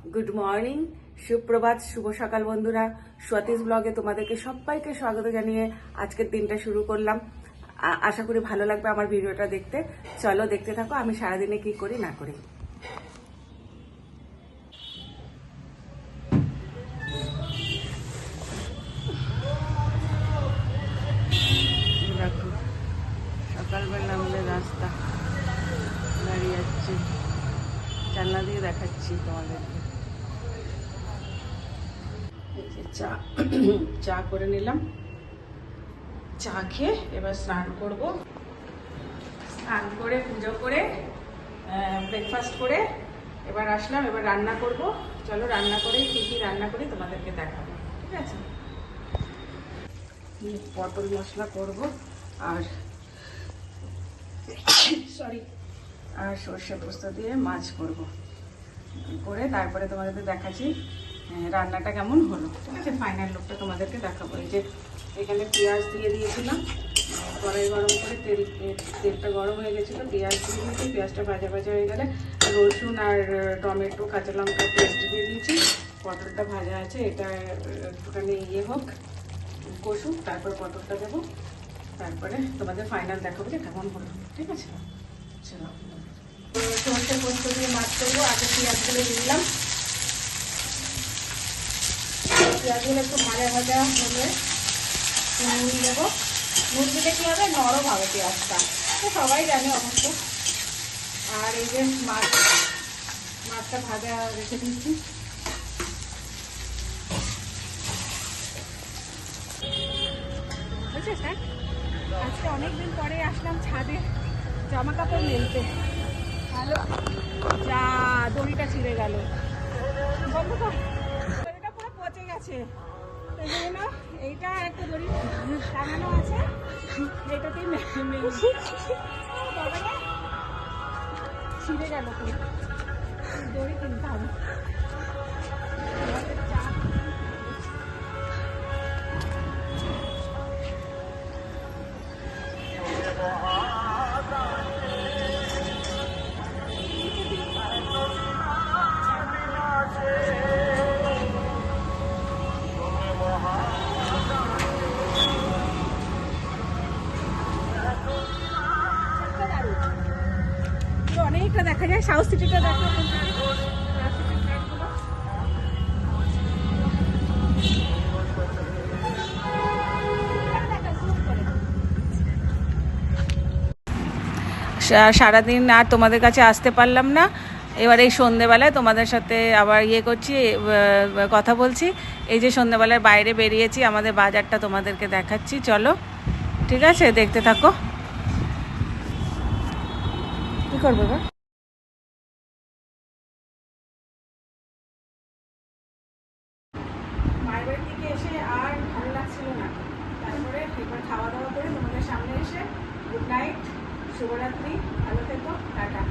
Good morning, সুপ্রভাত, শুভ সকাল বন্ধুরা। স্বাতীস ব্লগে তোমাদেরকে সবাইকে স্বাগত জানিয়ে আজকের দিনটা শুরু করলাম। আশা করি ভালো লাগবে আমার ভিডিওটা দেখতে। চলো দেখতে থাকো আমি সারাদিনে কি করি না করি। দেখো সকালবেলা আমাদের রাস্তা দাঁড়িয়ে যাচ্ছে, জানলা দিয়ে দেখাচ্ছি তোমাদেরকে। চা চা করে নিলাম, চা খেয়ে এবার স্নান করব। স্নান করে পুজো করে ব্রেকফাস্ট করে এবার আসলাম, এবার রান্না করব। চলো রান্না করে কী কী রান্না করি তোমাদেরকে দেখাবো, ঠিক আছে। পটল মশলা করব আর আর সর্ষে পোস্ত দিয়ে মাছ করব, করে তারপরে তোমাদেরকে দেখাচ্ছি রান্নাটা কেমন হলো, ঠিক আছে। ফাইনাল লুকটা তোমাদেরকে দেখাবো। এই যে এখানে পেঁয়াজ দিয়ে দিয়েছিলাম, কড়াই গরম করে তেলটা গরম হয়ে গেছিলো, পেঁয়াজ দিয়ে দিয়েছি। পেঁয়াজটা ভাজা ভাজা হয়ে গেলে রসুন আর টমেটো কাঁচা লঙ্কা পেস্ট দিয়ে দিয়েছি। পটলটা ভাজা আছে, এটা একটুখানি হোক কষুক, তারপর পটলটা দেবো, তারপরে তোমাদের ফাইনাল দেখাবো যে কেমন হলো, ঠিক আছে। চলো সর্ষে পোস্ত দিয়ে মাছ করবো। আগে পেঁয়াজগুলো দিলাম, পেঁয়াজগুলো একটু ভাজা ভাজা হলে নুন দেবো। নুন দিলে কী হবে, নরম হবে পেঁয়াজটা, তো সবাই জানে অবশ্য। আর এই যে মাছটা ভাজা রেখে দিচ্ছি। বুঝছিস হ্যাঁ, আজকে অনেকদিন পরে আসলাম ছাদে জামা কাপড় মেলতে। হ্যালো, যা দড়িটা ছিঁড়ে গেল, বন্ধ কর, দড়িটা পুরো পচে গেছে। এই জন্য এইটা একটা দড়ি টাঙানো আছে, যেটাতেই ছিঁড়ে গেল পুরো, দড়ি কিনতে হবে। অনেকটা দেখা যায়, সাউথ সিটিটা দেখা সারাদিন আর তোমাদের কাছে আসতে পারলাম না। এবার এই সন্ধেবেলায় তোমাদের সাথে আবার করছি, কথা বলছি। এই যে সন্ধেবেলায় বাইরে বেরিয়েছি, আমাদের বাজারটা তোমাদেরকে দেখাচ্ছি, চলো ঠিক আছে, দেখতে থাকো। কি করবো গো, মায়ের বাড়ি থেকে এসে আর ভালো লাগছিল না। তারপরে এবার খাওয়া দাওয়া করে তোমাদের সামনে এসে গুড নাইট, শুভরাত্রি, ভালো থেকো, টাটা।